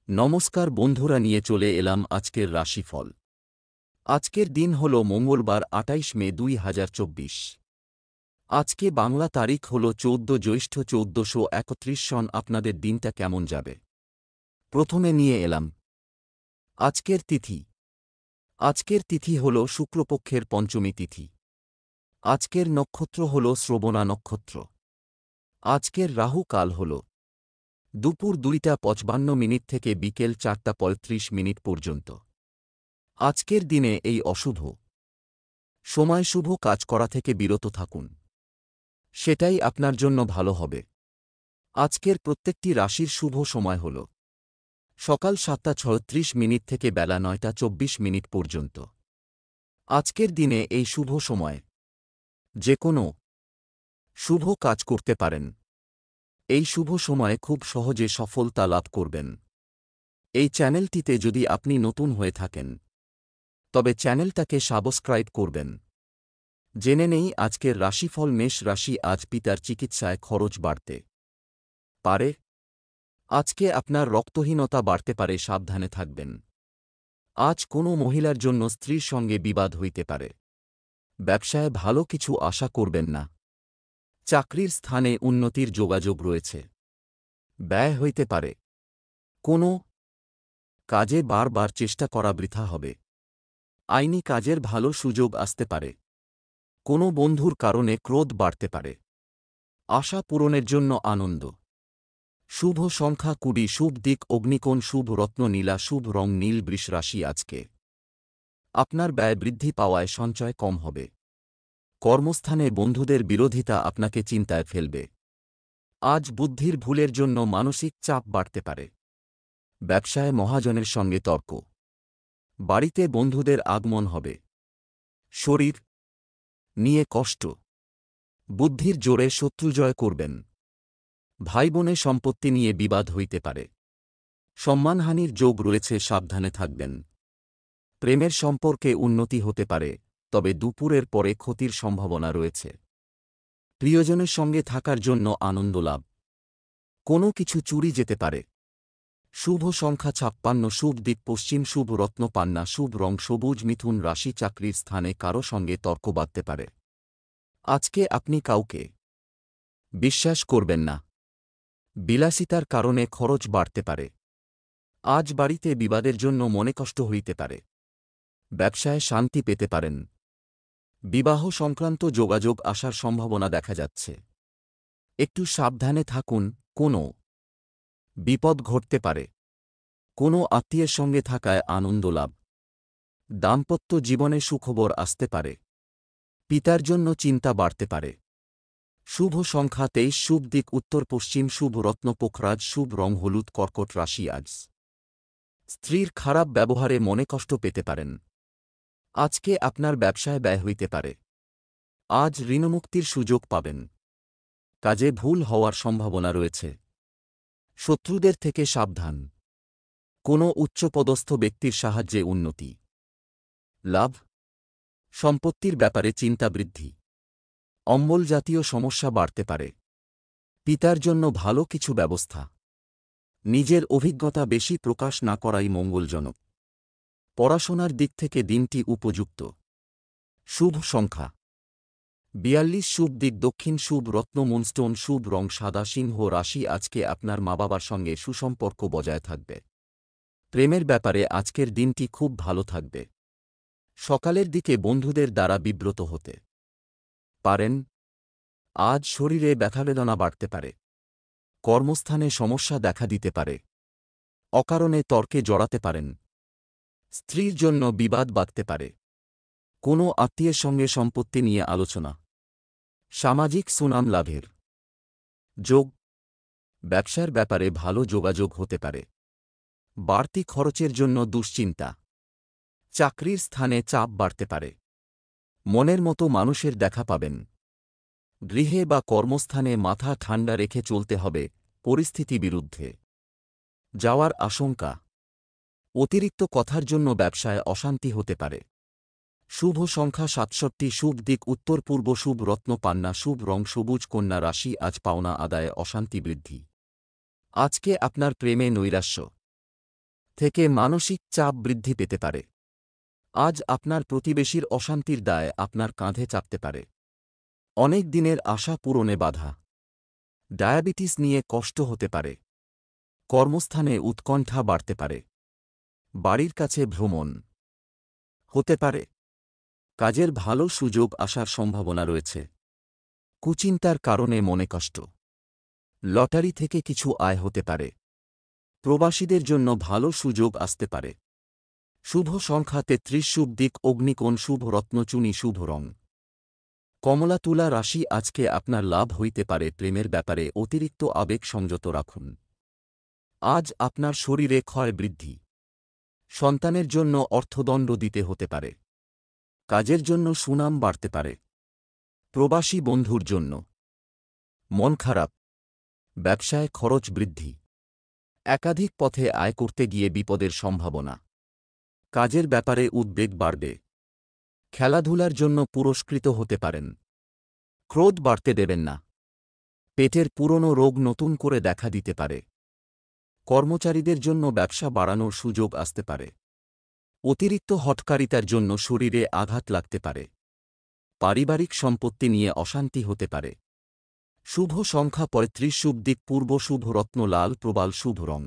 নমস্কার বন্ধুরা, নিয়ে চলে এলাম আজকের রাশিফল। আজকের দিন হল মঙ্গলবার ২৮ মে ২০২৪। আজকে বাংলা তারিখ হল ১৪ জ্যৈষ্ঠ ১৪৩১ সন। আপনাদের দিনটা কেমন যাবে? প্রথমে নিয়ে এলাম আজকের তিথি। আজকের তিথি হল শুক্লপক্ষের পঞ্চমী তিথি। আজকের নক্ষত্র হল শ্রবণা নক্ষত্র। আজকের রাহু কাল হল দুপুর ২টা ৫৫ থেকে বিকেল ৪টা ৩৫ পর্যন্ত। আজকের দিনে এই অশুভ সময় শুভ কাজ করা থেকে বিরত থাকুন, সেটাই আপনার জন্য ভালো হবে। আজকের প্রত্যেকটি রাশির শুভ সময় হল সকাল ৭টা ৩৬ থেকে বেলা ৯টা ২৪ পর্যন্ত। আজকের দিনে এই শুভ সময় যে কোনো শুভ কাজ করতে পারেন। এই শুভ সময়ে খুব সহজে সফলতা লাভ করবেন। এই চ্যানেলটিতে যদি আপনি নতুন হয়ে থাকেন তবে চ্যানেলটাকে সাবস্ক্রাইব করবেন। জেনে নেই আজকের রাশিফল। মেষ রাশি, আজ পিতার চিকিৎসায় খরচ বাড়তে পারে। আজকে আপনার রক্তহীনতা বাড়তে পারে, সাবধানে থাকবেন। আজ কোনো মহিলার জন্য স্ত্রীর সঙ্গে বিবাদ হইতে পারে। ব্যবসায় ভালো কিছু আশা করবেন না। চাকরির স্থানে উন্নতির যোগাযোগ রয়েছে। ব্যয় হইতে পারে। কোনো কাজে বারবার চেষ্টা করা বৃথা হবে। আইনি কাজের ভালো সুযোগ আসতে পারে। কোনো বন্ধুর কারণে ক্রোধ বাড়তে পারে। আশা পূরণের জন্য আনন্দ। শুভ সংখ্যা ২০, শুভ দিক অগ্নিকোণ, শুভ রত্ন নীলা, শুভ রং নীল। বৃষ রাশি, আজকে আপনার ব্যয় বৃদ্ধি পাওয়ায় সঞ্চয় কম হবে। কর্মস্থানে বন্ধুদের বিরোধিতা আপনাকে চিন্তায় ফেলবে। আজ বুদ্ধির ভুলের জন্য মানসিক চাপ বাড়তে পারে। ব্যবসায় মহাজনের সঙ্গে তর্ক। বাড়িতে বন্ধুদের আগমন হবে। শরীর নিয়ে কষ্ট। বুদ্ধির জোরে শত্রুজয় করবেন। ভাইবোনে সম্পত্তি নিয়ে বিবাদ হইতে পারে। সম্মানহানির যোগ রয়েছে, সাবধানে থাকবেন। প্রেমের সম্পর্কে উন্নতি হতে পারে, তবে দুপুরের পরে ক্ষতির সম্ভাবনা রয়েছে। প্রিয়জনের সঙ্গে থাকার জন্য আনন্দ লাভ। কোনো কিছু চুরি যেতে পারে। শুভ সংখ্যা ৫৬, শুভ দিক পশ্চিম, শুভ রত্ন পান্না, শুভ রং সবুজ। মিথুন রাশি, চাকরির স্থানে কারো সঙ্গে তর্ক বাধতে পারে। আজকে আপনি কাউকে বিশ্বাস করবেন না। বিলাসিতার কারণে খরচ বাড়তে পারে। আজ বাড়িতে বিবাদের জন্য মনে কষ্ট হইতে পারে। ব্যবসায় শান্তি পেতে পারেন। বিবাহ সংক্রান্ত যোগাযোগ আসার সম্ভাবনা দেখা যাচ্ছে। একটু সাবধানে থাকুন, কোনো বিপদ ঘটতে পারে। কোনো আত্মীয়ের সঙ্গে থাকায় আনন্দ লাভ। দাম্পত্য জীবনে সুখবর আসতে পারে। পিতার জন্য চিন্তা বাড়তে পারে। শুভ সংখ্যা ২৩, শুভ দিক উত্তর পশ্চিম, শুভ রত্ন পোখরাজ, শুভ রং হলুদ। কর্কট রাশি, আজ স্ত্রীর খারাপ ব্যবহারে মনে কষ্ট পেতে পারেন। আজকে আপনার ব্যবসায় ব্যয় হইতে পারে। আজ ঋণমুক্তির সুযোগ পাবেন। কাজে ভুল হওয়ার সম্ভাবনা রয়েছে। শত্রুদের থেকে সাবধান। কোনো উচ্চপদস্থ ব্যক্তির সাহায্যে উন্নতি লাভ। সম্পত্তির ব্যাপারে চিন্তা বৃদ্ধি। অম্বল জাতীয় সমস্যা বাড়তে পারে। পিতার জন্য ভালো কিছু ব্যবস্থা। নিজের অভিজ্ঞতা বেশি প্রকাশ না করাই মঙ্গলজনক। পড়াশোনার দিক থেকে দিনটি উপযুক্ত। শুভ সংখ্যা ৪২, শুভ দিক দক্ষিণ, শুভ রত্ন মুনস্টোন, শুভ রং সাদা। সিংহ রাশি, আজকে আপনার মা বাবার সঙ্গে সুসম্পর্ক বজায় থাকবে। প্রেমের ব্যাপারে আজকের দিনটি খুব ভালো থাকবে। সকালের দিকে বন্ধুদের দ্বারা বিব্রত হতে পারেন। আজ শরীরে ব্যথাবেদনা বাড়তে পারে। কর্মস্থানে সমস্যা দেখা দিতে পারে। অকারণে তর্কে জড়াতে পারেন। স্ত্রীর জন্য বিবাদ বাধতে পারে। কোনো আত্মীয়ের সঙ্গে সম্পত্তি নিয়ে আলোচনা। সামাজিক সুনাম লাভের যোগ। ব্যবসার ব্যাপারে ভালো যোগাযোগ হতে পারে। বাড়তি খরচের জন্য দুশ্চিন্তা। চাকরির স্থানে চাপ বাড়তে পারে। মনের মতো মানুষের দেখা পাবেন। গৃহে বা কর্মস্থানে মাথা ঠান্ডা রেখে চলতে হবে। পরিস্থিতি বিরুদ্ধে যাওয়ার আশঙ্কা। অতিরিক্ত কথার জন্য ব্যবসায় অশান্তি হতে পারে। শুভ সংখ্যা ৬৭, শুভ দিক উত্তর পূর্ব, শুভ রত্ন পান্না, শুভ রং সবুজ। কন্যা রাশি, আজ পাওনা আদায়ে অশান্তি বৃদ্ধি। আজকে আপনার প্রেমে নৈরাশ্য। থেকে মানসিক চাপ বৃদ্ধি পেতে পারে। আজ আপনার প্রতিবেশীর অশান্তির দায় আপনার কাঁধে চাপতে পারে। অনেক দিনের আশা পূরণে বাধা। ডায়াবেটিস নিয়ে কষ্ট হতে পারে। কর্মস্থানে উৎকণ্ঠা বাড়তে পারে। বাড়ির কাছে ভ্রমণ হতে পারে। কাজের ভালো সুযোগ আসার সম্ভাবনা রয়েছে। কুচিন্তার কারণে মনে কষ্ট। লটারি থেকে কিছু আয় হতে পারে। প্রবাসীদের জন্য ভালো সুযোগ আসতে পারে। শুভ সংখ্যা ৩৩, শুভ দিক অগ্নিকোণ, শুভ রত্নচুনি, শুভ রং কমলা। তুলা রাশি, আজকে আপনার লাভ হইতে পারে। প্রেমের ব্যাপারে অতিরিক্ত আবেগ সংযত রাখুন। আজ আপনার শরীরে ক্ষয় বৃদ্ধি। সন্তানের জন্য অর্থদণ্ড দিতে হতে পারে। কাজের জন্য সুনাম বাড়তে পারে। প্রবাসী বন্ধুর জন্য মন খারাপ। ব্যবসায় খরচ বৃদ্ধি। একাধিক পথে আয় করতে গিয়ে বিপদের সম্ভাবনা। কাজের ব্যাপারে উদ্বেগ বাড়বে। খেলাধুলার জন্য পুরস্কৃত হতে পারেন। ক্রোধ বাড়তে দেবেন না। পেটের পুরনো রোগ নতুন করে দেখা দিতে পারে। কর্মচারীদের জন্য ব্যবসা বাড়ানোর সুযোগ আসতে পারে। অতিরিক্ত হঠকারিতার জন্য শরীরে আঘাত লাগতে পারে। পারিবারিক সম্পত্তি নিয়ে অশান্তি হতে পারে। শুভ সংখ্যা ৩৫, শুভ দিক পূর্ব, শুভ রত্ন লাল, প্রবাল, শুভ রং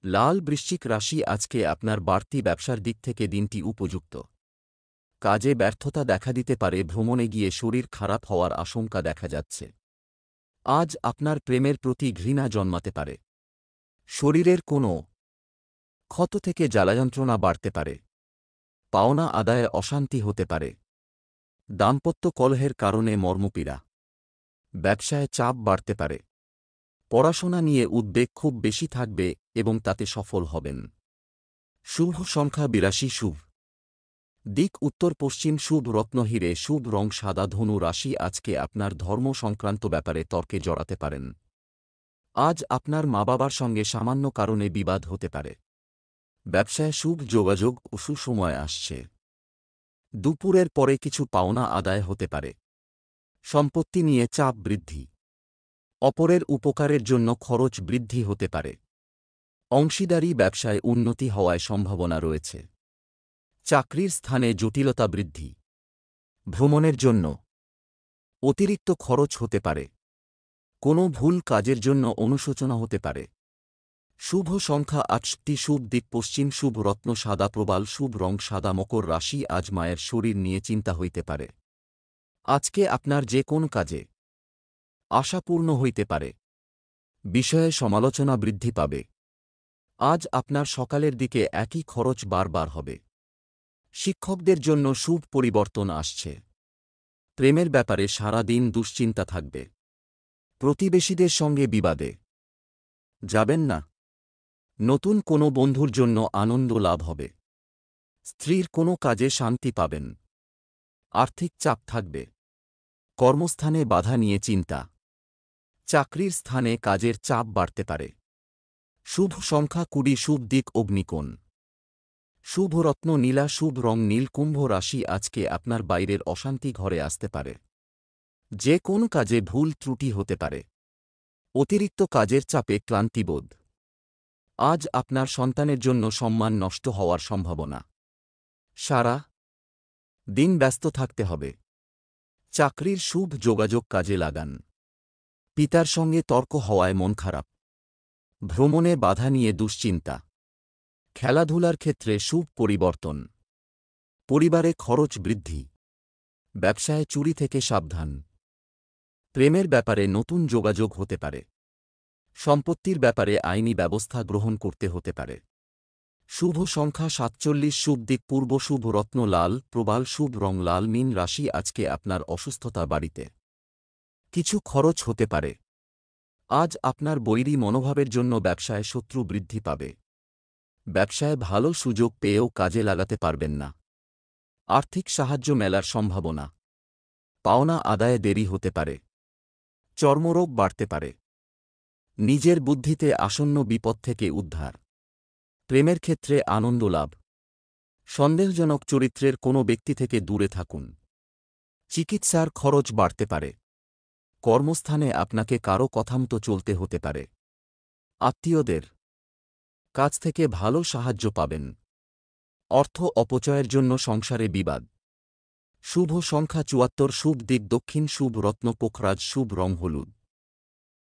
লাল। বৃশ্চিক রাশি, আজকে আপনার বাড়তি ব্যবসার দিক থেকে দিনটি উপযুক্ত। কাজে ব্যর্থতা দেখা দিতে পারে। ভ্রমণে গিয়ে শরীর খারাপ হওয়ার আশঙ্কা দেখা যাচ্ছে। আজ আপনার প্রেমের প্রতি ঘৃণা জন্মাতে পারে। শরীরের কোনো ক্ষত থেকে জ্বালাযন্ত্রণা বাড়তে পারে। পাওনা আদায়ে অশান্তি হতে পারে। দাম্পত্য কলহের কারণে মর্মপীড়া। ব্যবসায় চাপ বাড়তে পারে। পড়াশোনা নিয়ে উদ্বেগ খুব বেশি থাকবে এবং তাতে সফল হবেন। শুভ সংখ্যা ৮২, শুভ দিক উত্তর পশ্চিম, শুভ রত্ন হীরে, শুভ রং সাদা। ধনু রাশি, আজকে আপনার ধর্ম সংক্রান্ত ব্যাপারে তর্কে জড়াতে পারেন। আজ আপনার মা বাবার সঙ্গে সামান্য কারণে বিবাদ হতে পারে। ব্যবসায় শুভ যোগাযোগ ও সুসময় আসছে। দুপুরের পরে কিছু পাওনা আদায় হতে পারে। সম্পত্তি নিয়ে চাপ বৃদ্ধি। অপরের উপকারের জন্য খরচ বৃদ্ধি হতে পারে। অংশীদারি ব্যবসায় উন্নতি হওয়ায় সম্ভাবনা রয়েছে। চাকরির স্থানে জটিলতা বৃদ্ধি। ভ্রমণের জন্য অতিরিক্ত খরচ হতে পারে। কোনো ভুল কাজের জন্য অনুশোচনা হতে পারে। শুভ সংখ্যা ৮, শুভ দিক পশ্চিম, শুভ রত্ন সাদা, প্রবাল, শুভ রং সাদা। মকর রাশি, আজ মায়ের শরীর নিয়ে চিন্তা হইতে পারে। আজকে আপনার যে কোন কাজে আশাপূর্ণ হইতে পারে। বিষয়ে সমালোচনা বৃদ্ধি পাবে। আজ আপনার সকালের দিকে একই খরচ বারবার হবে। শিক্ষকদের জন্য শুভ পরিবর্তন আসছে। প্রেমের ব্যাপারে সারা দিন দুশ্চিন্তা থাকবে। প্রতিবেশীদের সঙ্গে বিবাদে যাবেন না। নতুন কোনো বন্ধুর জন্য আনন্দ লাভ হবে। স্ত্রীর কোনো কাজে শান্তি পাবেন। আর্থিক চাপ থাকবে। কর্মস্থানে বাধা নিয়ে চিন্তা। চাকরির স্থানে কাজের চাপ বাড়তে পারে। শুভ সংখ্যা ২০, শুভ দিক অগ্নিকোণ, শুভ রত্ন নীলা, শুভ রং নীল। কুম্ভ রাশি, আজকে আপনার বাইরের অশান্তি ঘরে আসতে পারে। যে কোন কাজে ভুল ত্রুটি হতে পারে। অতিরিক্ত কাজের চাপে ক্লান্তিবোধ। আজ আপনার সন্তানের জন্য সম্মান নষ্ট হওয়ার সম্ভাবনা। সারা দিন ব্যস্ত থাকতে হবে। চাকরির শুভ যোগাযোগ কাজে লাগান। পিতার সঙ্গে তর্ক হওয়ায় মন খারাপ। ভ্রমণে বাধা নিয়ে দুশ্চিন্তা। খেলাধুলার ক্ষেত্রে শুভ পরিবর্তন। পরিবারে খরচ বৃদ্ধি। ব্যবসায় চুরি থেকে সাবধান। প্রেমের ব্যাপারে নতুন যোগাযোগ হতে পারে। সম্পত্তির ব্যাপারে আইনি ব্যবস্থা গ্রহণ করতে হতে পারে। শুভ সংখ্যা ৪৭, শুভ দিক পূর্ব, শুভ রত্ন লাল, প্রবাল, শুভ রং লাল। মীন রাশি, আজকে আপনার অসুস্থতা বাড়িতে কিছু খরচ হতে পারে। আজ আপনার বৈরী মনোভাবের জন্য ব্যবসায় শত্রু বৃদ্ধি পাবে। ব্যবসায় ভালো সুযোগ পেয়েও কাজে লাগাতে পারবেন না। আর্থিক সাহায্য মেলার সম্ভাবনা। পাওনা আদায়ে দেরি হতে পারে। চর্মরোগ বাড়তে পারে। নিজের বুদ্ধিতে আসন্ন বিপদ থেকে উদ্ধার। প্রেমের ক্ষেত্রে আনন্দ লাভ। সন্দেহজনক চরিত্রের কোনো ব্যক্তি থেকে দূরে থাকুন। চিকিৎসার খরচ বাড়তে পারে। কর্মস্থানে আপনাকে কারো কথামতো চলতে হতে পারে। আত্মীয়দের কাজ থেকে ভালো সাহায্য পাবেন। অর্থ অপচয়ের জন্য সংসারে বিবাদ। শুভ সংখ্যা ৭৪, শুভ দিক দক্ষিণ, শুভ রত্ন পোখরাজ, শুভ রং হলুদ।